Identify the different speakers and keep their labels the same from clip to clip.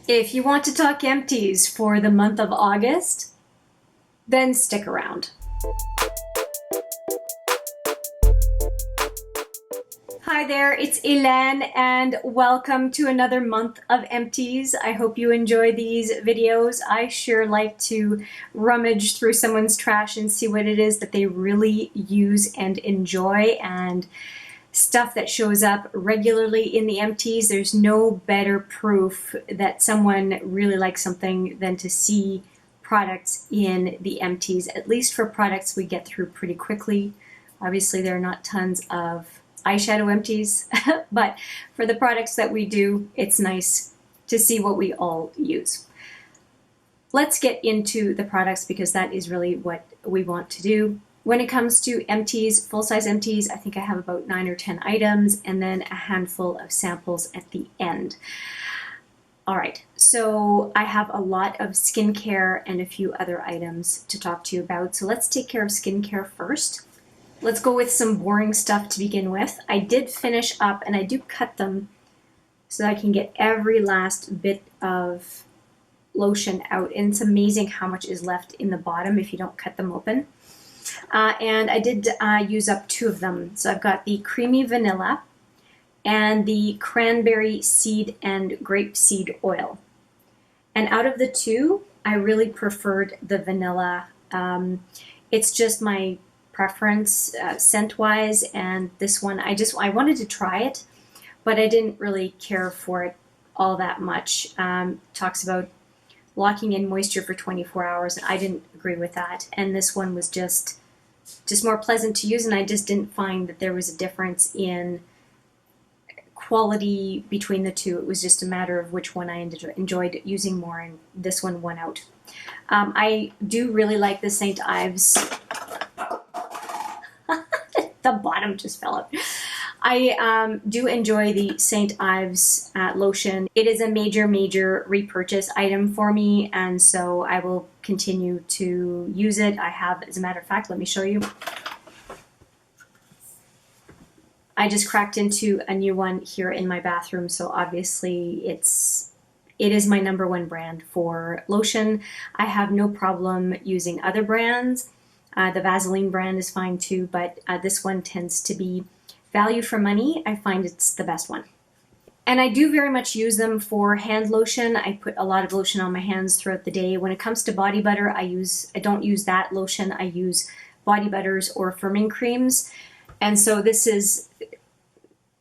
Speaker 1: If you want to talk empties for the month of August, then stick around. Hi there, it's Hélène and welcome to another month of empties. I hope you enjoy these videos. I sure like to rummage through someone's trash and see what it is that they really use and enjoy, and stuff that shows up regularly in the empties. There's no better proof that someone really likes something than to see products in the empties, at least for products we get through pretty quickly. Obviously, there are not tons of eyeshadow empties, but for the products that we do, it's nice to see what we all use. Let's get into the products because that is really what we want to do. When it comes to empties, full-size empties, I think I have about 9 or 10 items and then a handful of samples at the end. All right, so I have a lot of skincare and a few other items to talk to you about. So let's take care of skincare first. Let's go with some boring stuff to begin with. I did finish up, and I do cut them so that I can get every last bit of lotion out. And it's amazing how much is left in the bottom if you don't cut them open. And I did use up 2 of them. So I've got the creamy vanilla and the cranberry seed and grape seed oil. And out of the 2, I really preferred the vanilla. It's just my preference scent-wise, and this one I wanted to try it, but I didn't really care for it all that much. Talks about locking in moisture for 24 hours. I didn't agree with that, and this one was just more pleasant to use, and I just didn't find that there was a difference in quality between the 2. It was just a matter of which one I enjoyed using more, and this one won out. I do really like the St. Ives. The bottom just fell out. I do enjoy the St. Ives lotion. It is a major repurchase item for me, and so I will continue to use it. I have, as a matter of fact, let me show you. I just cracked into a new one here in my bathroom, so obviously it is my #1 brand for lotion. I have no problem using other brands. The Vaseline brand is fine too, but this one tends to be value for money. I find it's the best one. And I do very much use them for hand lotion. I put a lot of lotion on my hands throughout the day. When it comes to body butter, I don't use that lotion. I use body butters or firming creams. And so this is,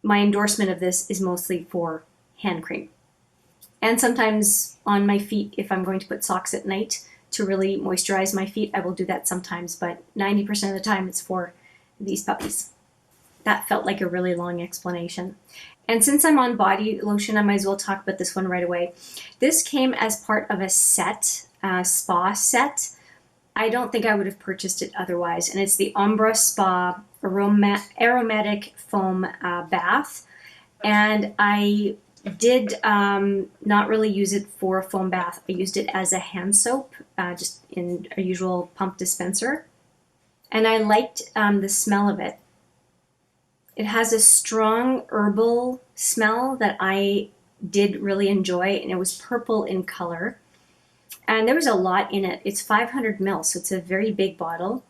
Speaker 1: my endorsement of this is mostly for hand cream. And sometimes on my feet, if I'm going to put socks at night to really moisturize my feet, I will do that sometimes, but 90% of the time it's for these puppies. That felt like a really long explanation. And since I'm on body lotion, I might as well talk about this one right away. This came as part of a set, spa set. I don't think I would have purchased it otherwise, and it's the Ombra Spa Aromatic Foam Bath. And I did not really use it for a foam bath. I used it as a hand soap, just in a usual pump dispenser. And I liked the smell of it. It has a strong herbal smell that I did really enjoy, and it was purple in color. And there was a lot in it. It's 500 ml, so it's a very big bottle.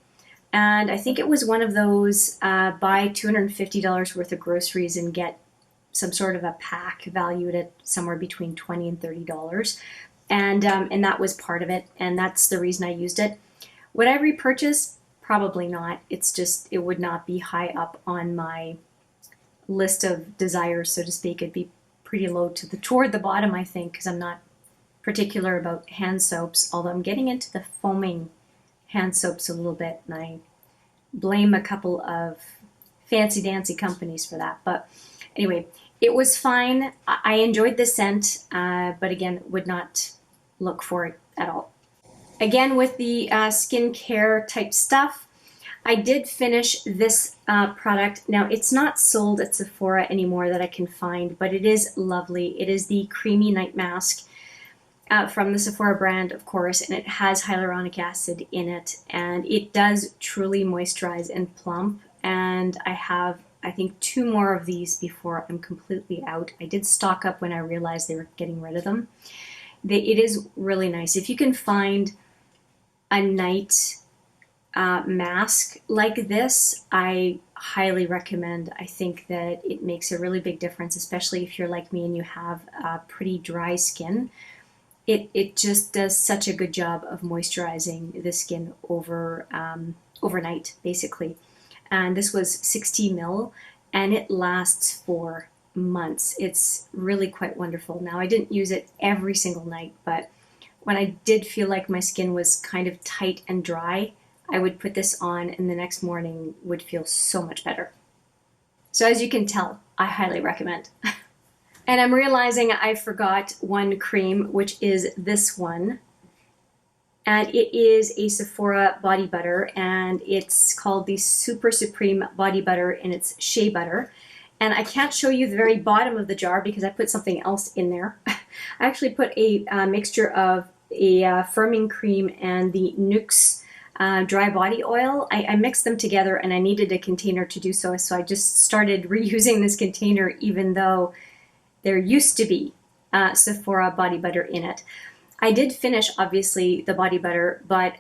Speaker 1: And I think it was one of those buy $250 worth of groceries and get some sort of a pack valued at somewhere between $20 and $30. And that was part of it, and that's the reason I used it. Would I repurchase? Probably not. It's just, it would not be high up on my list of desires, so to speak. It'd be pretty low toward the bottom, I think, because I'm not particular about hand soaps, although I'm getting into the foaming hand soaps a little bit, and I blame a couple of fancy-dancy companies for that. But anyway, it was fine. I enjoyed the scent, but again, would not look for it at all. Again, with the skincare type stuff, I did finish this product. Now, it's not sold at Sephora anymore that I can find, but it is lovely. It is the Creamy Night Mask from the Sephora brand, of course, and it has hyaluronic acid in it, and it does truly moisturize and plump. And I have, I think, 2 more of these before I'm completely out. I did stock up when I realized they were getting rid of them. it is really nice. If you can find a night mask like this, I highly recommend. I think that it makes a really big difference, especially if you're like me and you have pretty dry skin. It just does such a good job of moisturizing the skin overnight, basically. And this was 60 ml, and it lasts for months. It's really quite wonderful. Now, I didn't use it every single night, but when I did feel like my skin was kind of tight and dry, I would put this on and the next morning would feel so much better. So as you can tell, I highly recommend. And I'm realizing I forgot one cream, which is this one. And it is a Sephora body butter, and it's called the Super Supreme Body Butter, and it's shea butter. And I can't show you the very bottom of the jar because I put something else in there. I actually put a mixture of a firming cream and the NYX dry body oil. I mixed them together and I needed a container to do so, so I just started reusing this container even though there used to be Sephora body butter in it. I did finish, obviously, the body butter, but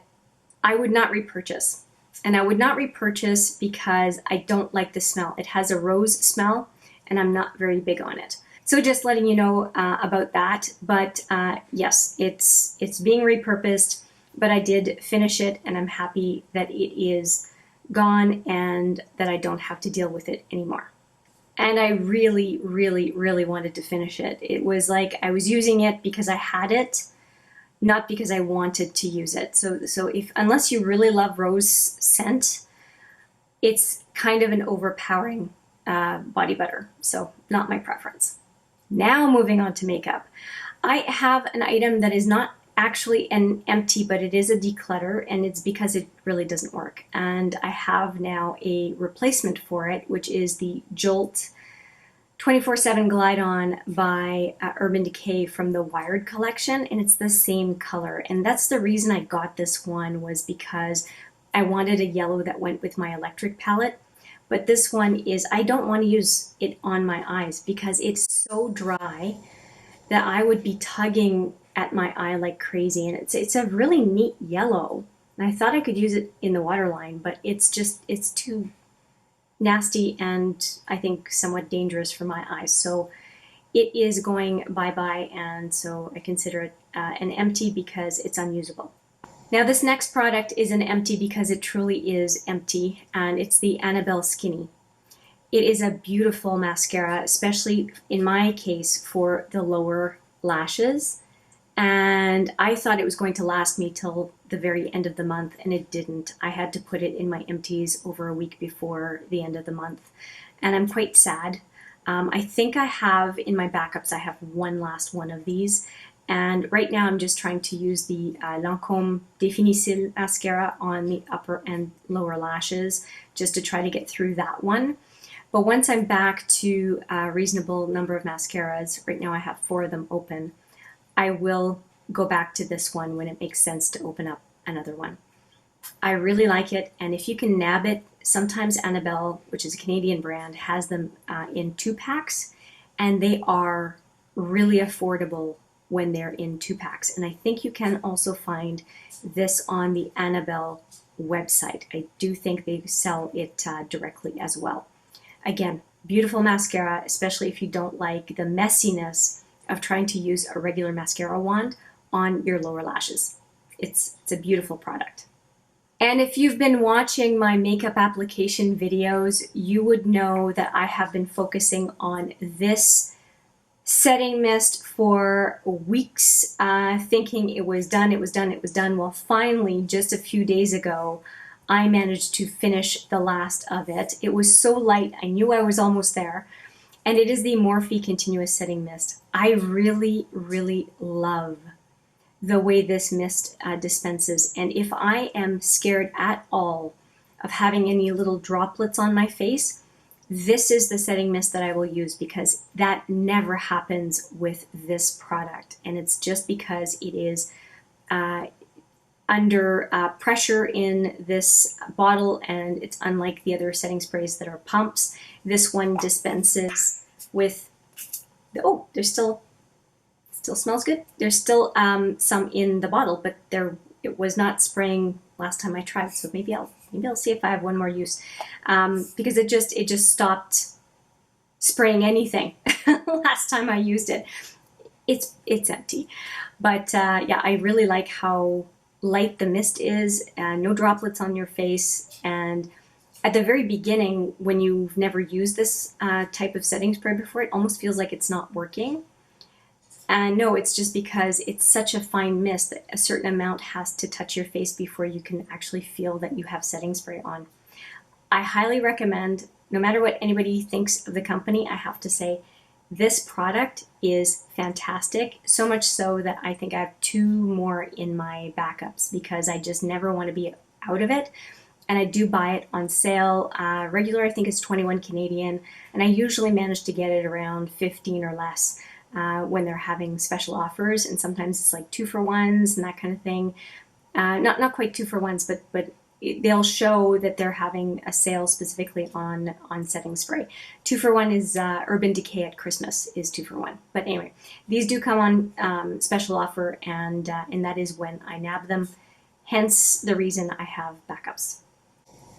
Speaker 1: I would not repurchase. And I would not repurchase because I don't like the smell. It has a rose smell, and I'm not very big on it. So just letting you know about that. But yes, it's being repurposed, but I did finish it, and I'm happy that it is gone and that I don't have to deal with it anymore. And I really, really, really wanted to finish it. It was like I was using it because I had it, not because I wanted to use it. So unless you really love rose scent, it's kind of an overpowering body butter. So not my preference. Now moving on to makeup. I have an item that is not actually an empty, but it is a declutter, and it's because it really doesn't work. And I have now a replacement for it, which is the Jolt 24/7 Glide On by Urban Decay from the Wired collection, and it's the same color. And that's the reason I got this one, was because I wanted a yellow that went with my electric palette. But this one is, I don't want to use it on my eyes because it's so dry that I would be tugging at my eye like crazy. And it's a really neat yellow. And I thought I could use it in the waterline, but it's too nasty and I think somewhat dangerous for my eyes. So it is going bye-bye, and so I consider it an empty because it's unusable. Now this next product is an empty because it truly is empty, and it's the Annabelle Skinny. It is a beautiful mascara, especially in my case for the lower lashes. And I thought it was going to last me till the very end of the month, and it didn't. I had to put it in my empties over a week before the end of the month, and I'm quite sad. I think I have in my backups, I have one last one of these, and right now I'm just trying to use the Lancôme Définicile mascara on the upper and lower lashes just to try to get through that one. But once I'm back to a reasonable number of mascaras, right now I have 4 of them open, I will go back to this one when it makes sense to open up another one. I really like it, and if you can nab it, sometimes Annabelle, which is a Canadian brand, has them in 2-packs, and they are really affordable when they're in 2-packs. And I think you can also find this on the Annabelle website. I do think they sell it directly as well. Again, beautiful mascara, especially if you don't like the messiness of trying to use a regular mascara wand on your lower lashes. It's a beautiful product. And if you've been watching my makeup application videos, you would know that I have been focusing on this setting mist for weeks, thinking it was done, it was done, it was done. Well, finally, just a few days ago, I managed to finish the last of it. It was so light, I knew I was almost there. And it is the Morphe Continuous Setting Mist. I really, really love the way this mist dispenses. And if I am scared at all of having any little droplets on my face, this is the setting mist that I will use, because that never happens with this product. And it's just because it is under pressure in this bottle, and it's unlike the other setting sprays that are pumps. This one dispenses with, oh, there's still Still smells good. There's still some in the bottle, but it was not spraying last time I tried. So maybe I'll see if I have one more use, because it just stopped spraying anything last time I used it. It's empty, but yeah, I really like how light the mist is, no droplets on your face. And at the very beginning, when you've never used this type of setting spray before, it almost feels like it's not working. And no, it's just because it's such a fine mist that a certain amount has to touch your face before you can actually feel that you have setting spray on. I highly recommend, no matter what anybody thinks of the company, I have to say this product is fantastic. So much so that I think I have 2 more in my backups because I just never want to be out of it. And I do buy it on sale. Regular, I think it's 21 Canadian, and I usually manage to get it around 15 or less. When they're having special offers, and sometimes it's like 2 for 1s and that kind of thing. Not quite 2 for 1s, but they'll show that they're having a sale specifically on setting spray. 2 for 1 is Urban Decay at Christmas is 2 for 1. But anyway, these do come on special offer, and that is when I nab them. Hence the reason I have backups.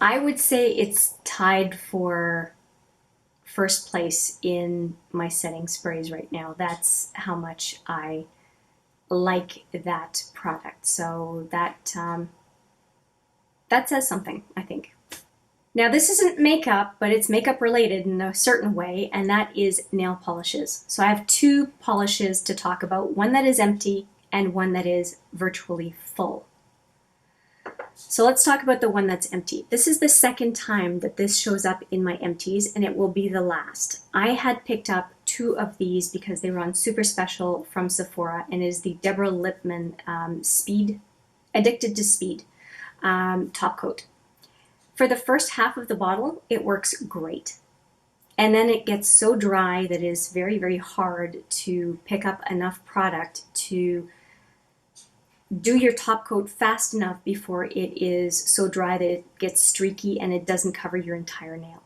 Speaker 1: I would say it's tied for first place in my setting sprays right now. That's how much I like that product. So that says something, I think. Now, this isn't makeup, but it's makeup related in a certain way, and that is nail polishes. So I have 2 polishes to talk about, one that is empty and one that is virtually full. So let's talk about the one that's empty. This is the second time that this shows up in my empties, and it will be the last. I had picked up 2 of these because they were on super special from Sephora, and it is the Deborah Lippmann Addicted to Speed top coat. For the first half of the bottle, it works great. And then it gets so dry that it is very, very hard to pick up enough product to do your top coat fast enough before it is so dry that it gets streaky and it doesn't cover your entire nail.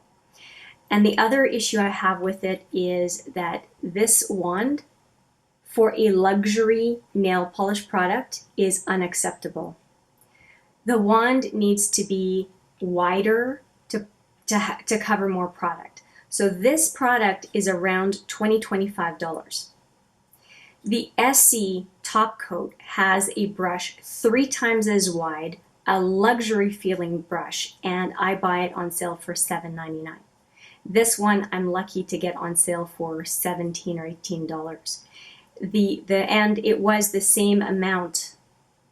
Speaker 1: And the other issue I have with it is that this wand for a luxury nail polish product is unacceptable. The wand needs to be wider to cover more product. So this product is around $25. The SC top coat has a brush 3 times as wide, a luxury feeling brush, and I buy it on sale for $7.99. This one I'm lucky to get on sale for $17 or $18. And it was the same amount.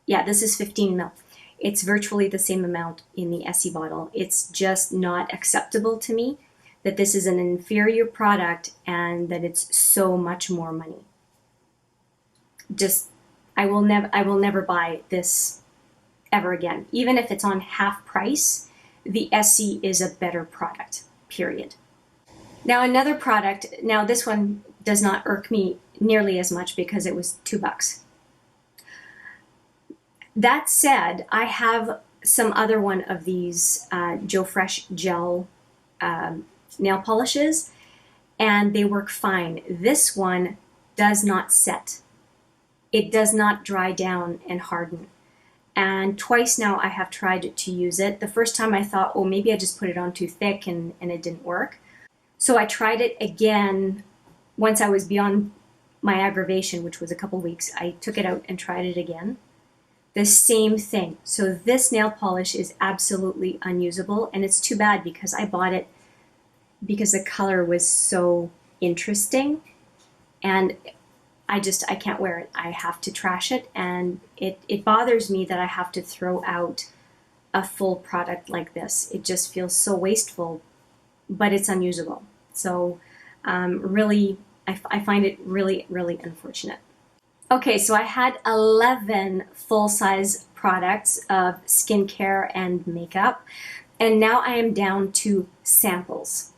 Speaker 1: Yeah, this is 15 ml. It's virtually the same amount in the SE bottle. It's just not acceptable to me that this is an inferior product and that it's so much more money. I will never buy this ever again. Even if it's on half price, the SE is a better product, period. Now another product, now this one does not irk me nearly as much because it was $2. That said, I have some other one of these Joe Fresh gel nail polishes, and they work fine. This one does not set. It does not dry down and harden. And twice now I have tried to use it. The first time I thought, oh, maybe I just put it on too thick and it didn't work. So I tried it again once I was beyond my aggravation, which was a couple weeks. I took it out and tried it again. The same thing. So this nail polish is absolutely unusable, and it's too bad because I bought it because the color was so interesting, and I can't wear it. I have to trash it, and it bothers me that I have to throw out a full product like this. It just feels so wasteful, but it's unusable. So really, I find it really, really unfortunate. Okay, so I had 11 full-size products of skincare and makeup, and now I am down to samples.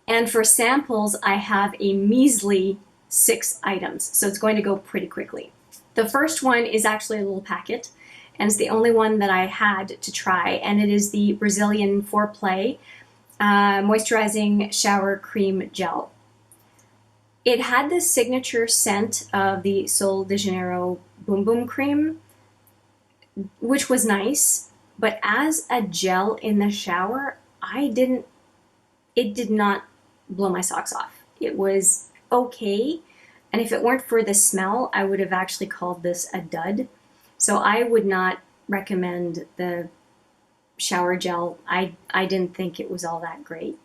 Speaker 1: And for samples, I have a measly 6 items, so it's going to go pretty quickly. The first one is actually a little packet, and it's the only one that I had to try, and it is the Brazilian Foreplay Moisturizing Shower Cream Gel. It had the signature scent of the Sol de Janeiro Boom Boom Cream, which was nice, but as a gel in the shower, it did not blow my socks off. It was okay, and if it weren't for the smell, I would have actually called this a dud. So I would not recommend the shower gel. I didn't think it was all that great.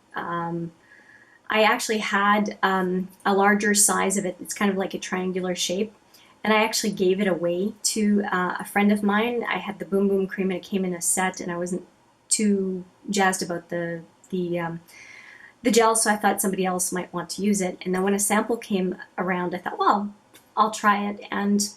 Speaker 1: I actually had a larger size of it. It's kind of like a triangular shape. And I actually gave it away to a friend of mine. I had the Boom Boom Cream and it came in a set, and I wasn't too jazzed about the gel, so I thought somebody else might want to use it. And then when a sample came around, I thought, well, I'll try it, and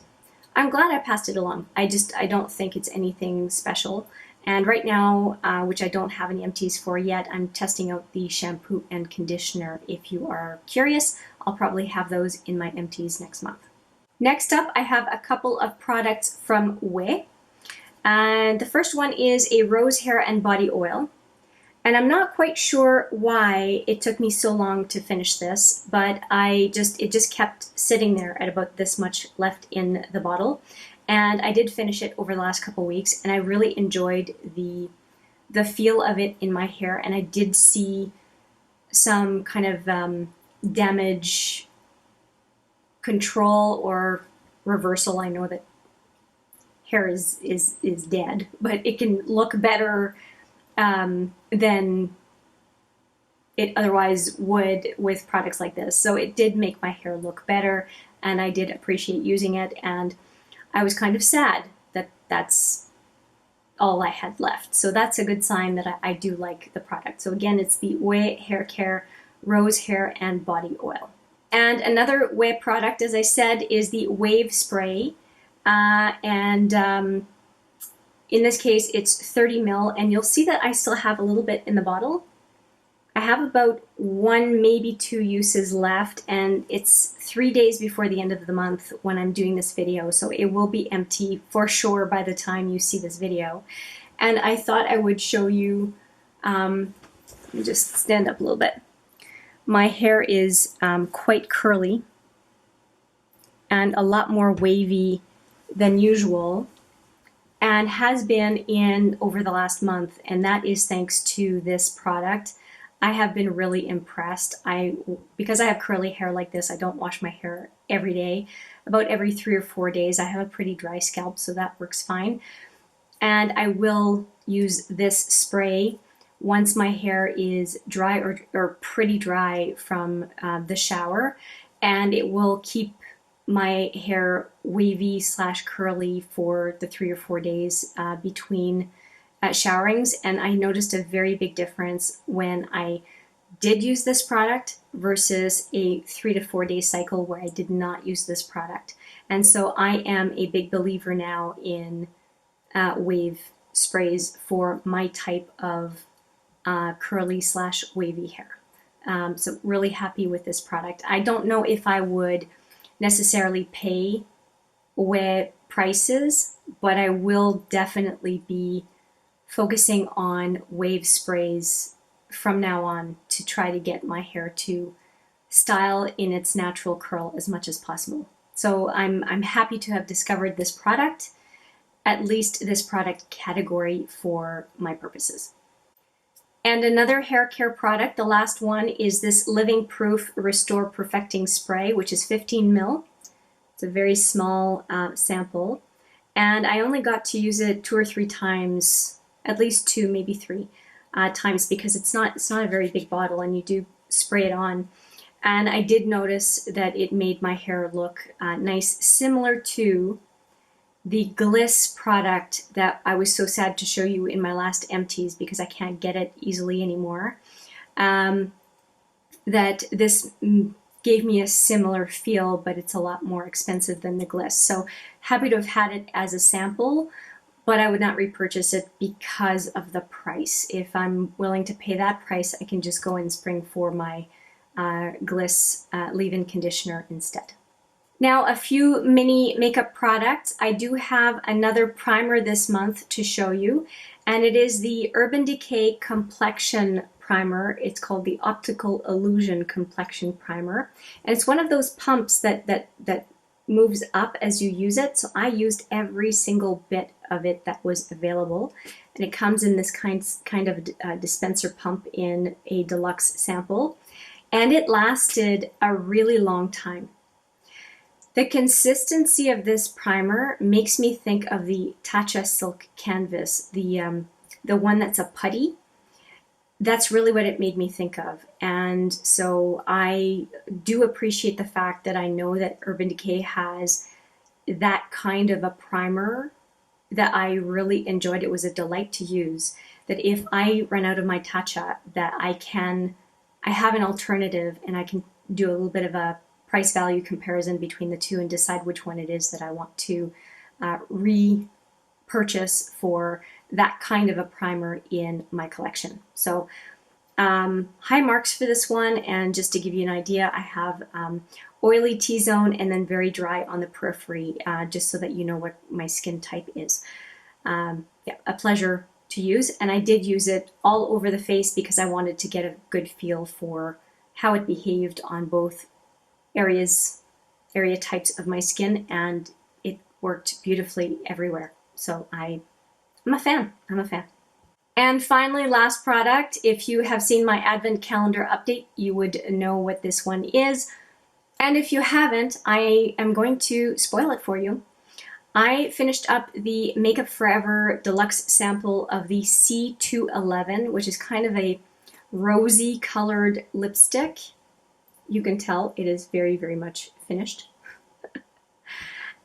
Speaker 1: I'm glad I passed it along. I don't think it's anything special. And right now, which I don't have any empties for yet, I'm testing out the shampoo and conditioner. If you are curious, I'll probably have those in my empties next month. Next up, I have a couple of products from Ouai. And the first one is a rose hair and body oil. And I'm not quite sure why it took me so long to finish this, but it just kept sitting there at about this much left in the bottle. And I did finish it over the last couple weeks, and I really enjoyed the feel of it in my hair. And I did see some kind of damage control or reversal. I know that hair is dead, but it can look better than it otherwise would with products like this. So it did make my hair look better, and I did appreciate using it, and I was kind of sad that that's all I had left. So that's a good sign that I do like the product. So again, it's the Ouai Hair Care Rose Hair and Body Oil. And another Ouai product, as I said, is the Wave Spray. In this case, it's 30 ml, and you'll see that I still have a little bit in the bottle. I have about 1, maybe 2 uses left, and it's 3 days before the end of the month when I'm doing this video, so it will be empty for sure by the time you see this video. And I thought I would show you, let me just stand up a little bit. My hair is quite curly and a lot more wavy than usual, and has been in over the last month, and that is thanks to this product. I have been really impressed. Because I have curly hair like this, I don't wash my hair every day. About every 3 or 4 days. I have a pretty dry scalp, so that works fine. And I will use this spray once my hair is dry or pretty dry from the shower, and it will keep my hair wavy / curly for the 3 or 4 days between showerings. And I noticed a very big difference when I did use this product versus a 3 to 4 day cycle where I did not use this product. And so I am a big believer now in wave sprays for my type of curly / wavy hair. So really happy with this product. I don't know if I would necessarily pay Ouai prices, but I will definitely be focusing on wave sprays from now on to try to get my hair to style in its natural curl as much as possible. So I'm happy to have discovered this product, at least this product category for my purposes. And another hair care product, the last one, is this Living Proof Restore Perfecting Spray, which is 15 ml. It's a very small sample, and I only got to use it 2 or 3 times, at least 2, maybe 3 times, because it's not a very big bottle, and you do spray it on. And I did notice that it made my hair look nice, similar to the Gliss product that I was so sad to show you in my last empties because I can't get it easily anymore. That this gave me a similar feel, but it's a lot more expensive than the Gliss. So happy to have had it as a sample, but I would not repurchase it because of the price. If I'm willing to pay that price, I can just go and spring for my Gliss leave-in conditioner instead. Now, a few mini makeup products. I do have another primer this month to show you, and it is the Urban Decay Complexion primer. It's called the Optical Illusion Complexion Primer. And it's one of those pumps that moves up as you use it. So I used every single bit of it that was available. And it comes in this kind of dispenser pump in a deluxe sample. And it lasted a really long time. The consistency of this primer makes me think of the Tatcha Silk Canvas, the one that's a putty. That's really what it made me think of. And so I do appreciate the fact that I know that Urban Decay has that kind of a primer that I really enjoyed. It was a delight to use. That if I run out of my Tatcha, that I have an alternative and I can do a little bit of a price value comparison between the two and decide which one it is that I want to repurchase for that kind of a primer in my collection. So high marks for this one, and just to give you an idea, I have oily T-zone and then very dry on the periphery, just so that you know what my skin type is. Yeah, a pleasure to use, and I did use it all over the face because I wanted to get a good feel for how it behaved on both area types of my skin, and it worked beautifully everywhere. So I'm a fan. And finally, last product. If you have seen my advent calendar update, you would know what this one is. And if you haven't, I am going to spoil it for you. I finished up the Makeup Forever deluxe sample of the C211, which is kind of a rosy colored lipstick. You can tell it is very, very much finished.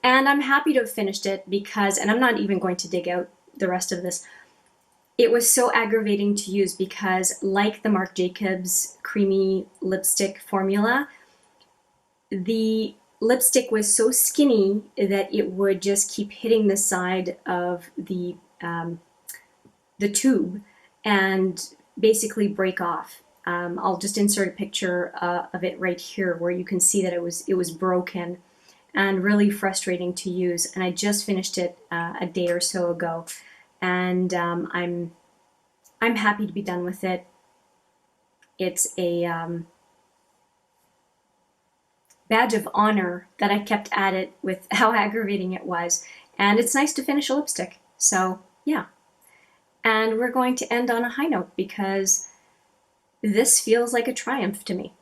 Speaker 1: And I'm happy to have finished it because, and I'm not even going to dig out the rest of this, it was so aggravating to use because, like the Marc Jacobs creamy lipstick formula, the lipstick was so skinny that it would just keep hitting the side of the tube and basically break off. I'll just insert a picture of it right here where you can see that it was broken and really frustrating to use. And I just finished it a day or so ago, and I'm happy to be done with it. It's a badge of honor that I kept at it with how aggravating it was, and it's nice to finish a lipstick. So yeah, and we're going to end on a high note because this feels like a triumph to me.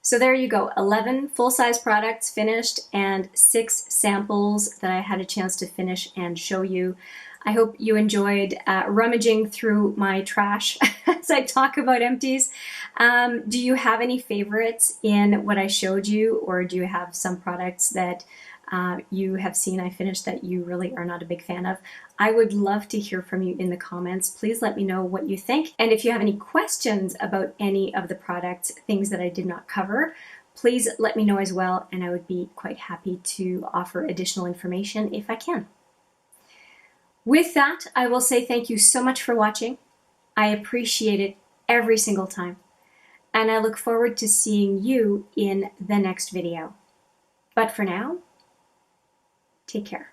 Speaker 1: So there you go, 11 full-size products finished and 6 samples that I had a chance to finish and show you. I hope you enjoyed rummaging through my trash as I talk about Empties. Do you have any favorites in what I showed you, or do you have some products that you have seen I finished that you really are not a big fan of? I would love to hear from you in the comments. Please let me know what you think. And if you have any questions about any of the products, things that I did not cover, please let me know as well, and I would be quite happy to offer additional information if I can. With that, I will say thank you so much for watching. I appreciate it every single time, and I look forward to seeing you in the next video. But for now, take care.